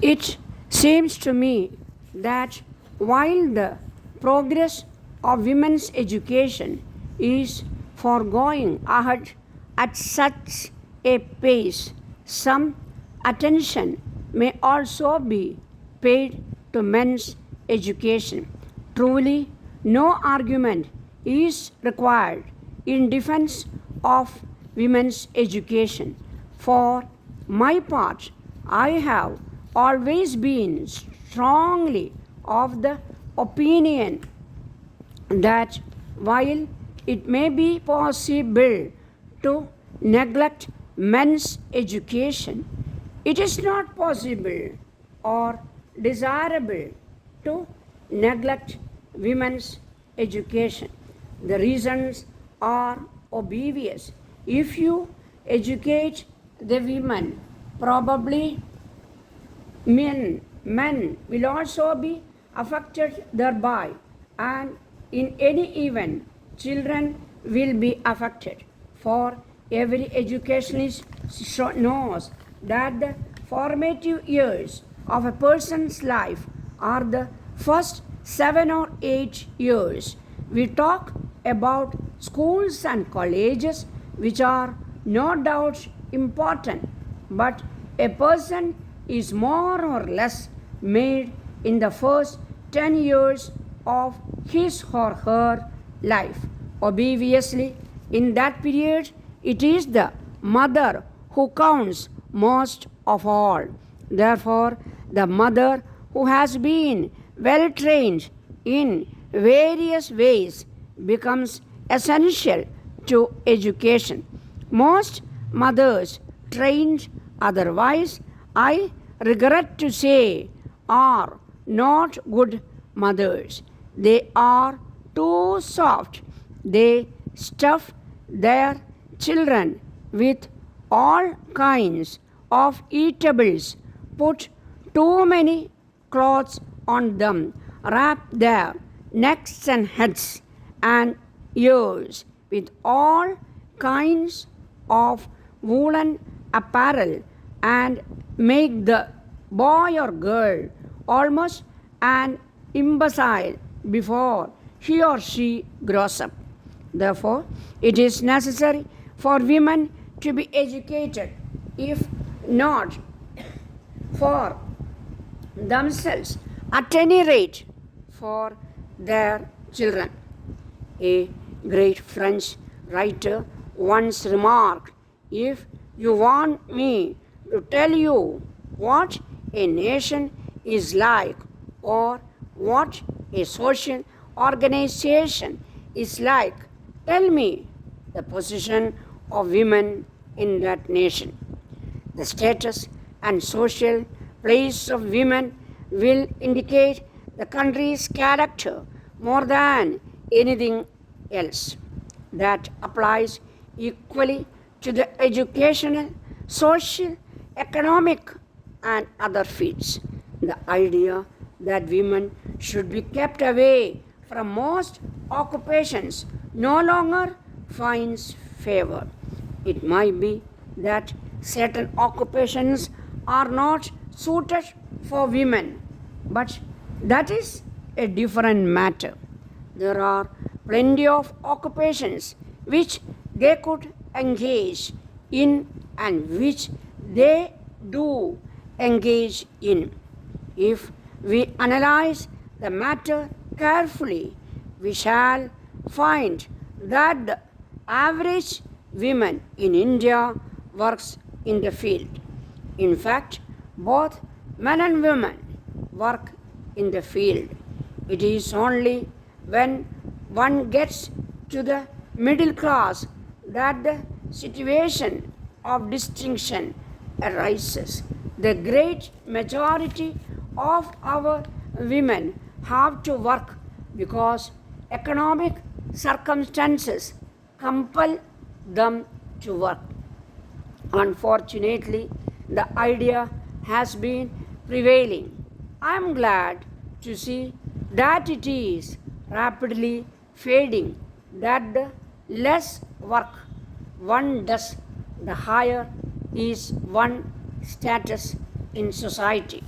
It seems to me that while the progress of women's education is going ahead at such a pace, some attention may also be paid to men's education. Truly, no argument is required in defense of women's education. For my part, I have always been strongly of the opinion that while it may be possible to neglect men's education, it is not possible or desirable to neglect women's education. The reasons are obvious. If you educate the women, probably men will also be affected thereby, and in any event, children will be affected. For every educationist knows that the formative years of a person's life are the first 7 or 8 years. We talk about schools and colleges, which are no doubt important, but a person is more or less made in the first 10 years of his or her life. Obviously, in that period, it is the mother who counts most of all. Therefore, the mother who has been well trained in various ways becomes essential to education. Most mothers trained otherwise, I regret to say, are not good mothers. They are too soft. They stuff their children with all kinds of eatables, put too many clothes on them, wrap their necks and heads and ears with all kinds of woolen apparel, and make the boy or girl almost an imbecile before he or she grows up. Therefore, it is necessary for women to be educated, if not for themselves, at any rate for their children. A great French writer once remarked, "If you want me to tell you what a nation is like, or what a social organization is like, tell me the position of women in that nation." The status and social place of women will indicate the country's character more than anything else. That applies equally to the educational, social, economic, and other fields. The idea that women should be kept away from most occupations no longer finds favor. It might be that certain occupations are not suited for women, but that is a different matter. There are plenty of occupations which they could engage in and which they do engage in. If we analyze the matter carefully, we shall find that the average woman in India works in the field. In fact, both men and women work in the field. It is only when one gets to the middle class that the situation of distinction arises. The great majority of our women have to work because economic circumstances compel them to work. Unfortunately, the idea has been prevailing. I am glad to see that it is rapidly fading, that the less work one does, the higher is one's status in society.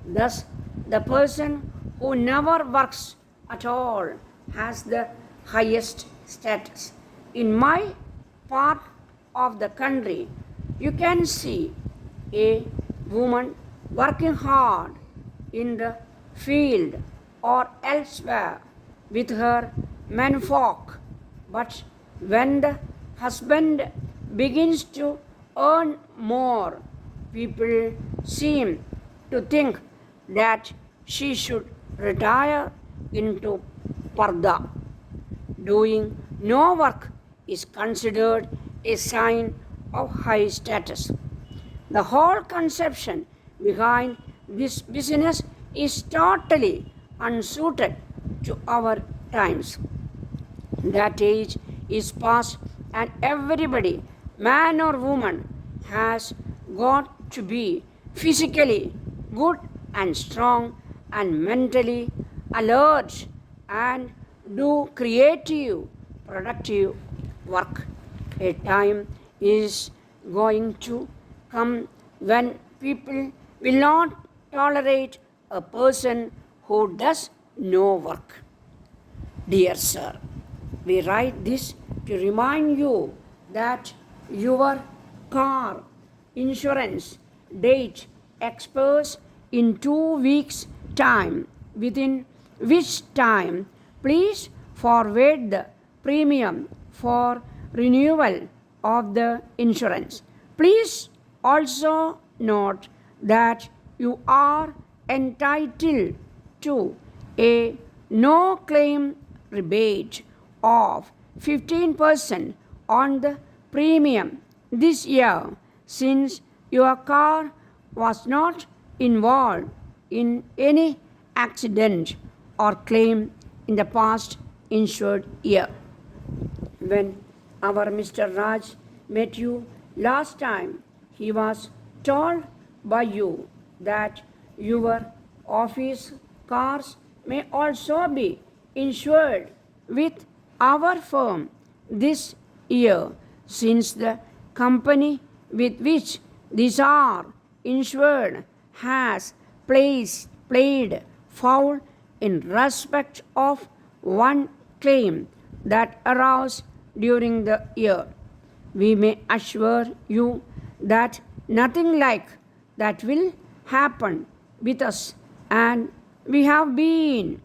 Thus, the person who never works at all has the highest status. In my part of the country, you can see a woman working hard in the field or elsewhere with her menfolk. But when the husband begins to earn more, people seem to think that she should retire into parda. Doing no work is considered a sign of high status. The whole conception behind this business is totally unsuited to our times. That age is past, and everybody, man or woman, has got to be physically good and strong and mentally alert and do creative, productive work. A time is going to come when people will not tolerate a person who does no work. Dear sir, we write this to remind you that your car insurance date expires in 2 weeks' time, within which time please forward the premium for renewal of the insurance. Please also note that you are entitled to a no claim rebate of 15% on the premium this year, since your car was not involved in any accident or claim in the past insured year. When our Mr. Raj met you last time, he was told by you that your office cars may also be insured with our firm this year, since the company with which these are insured has played foul in respect of one claim that arose during the year. We may assure you that nothing like that will happen with us, and we have been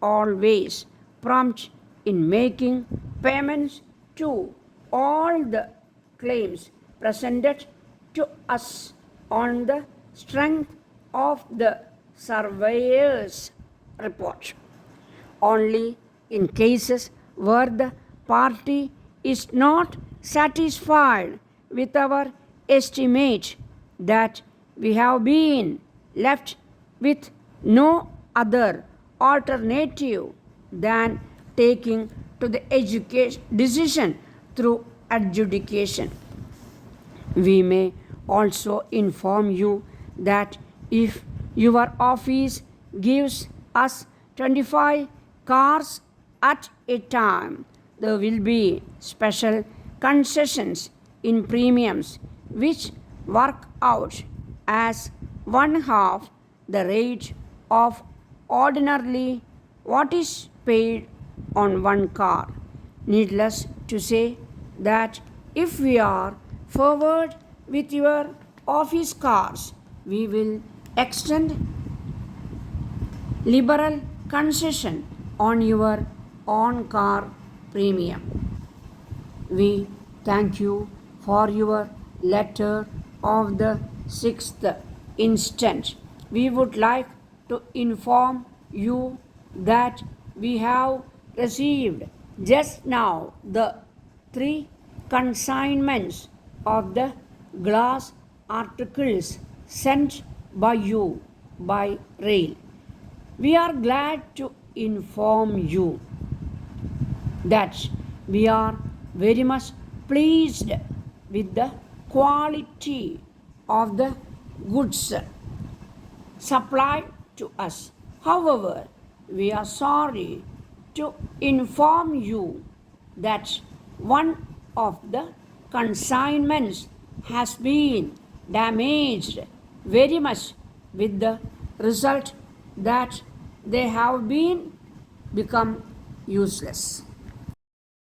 always prompt in making payments to all the claims presented to us on the strength of the surveyor's report. Only in cases where the party is not satisfied with our estimate that we have been left with no other alternative than taking to the decision through adjudication. We may also inform you that if your office gives us 25 cars at a time, there will be special concessions in premiums which work out as one half the rate of ordinarily what is paid on one car. Needless to say that if we are forward with your office cars, we will extend liberal concession on your own car premium. We thank you for your letter of the 6th instant. We would like to inform you that we have received just now the 3 consignments of the glass articles sent by you by rail. We are glad to inform you that we are very much pleased with the quality of the goods supplied to us. However, we are sorry to inform you that one of the consignments has been damaged very much with the result that they have been become useless.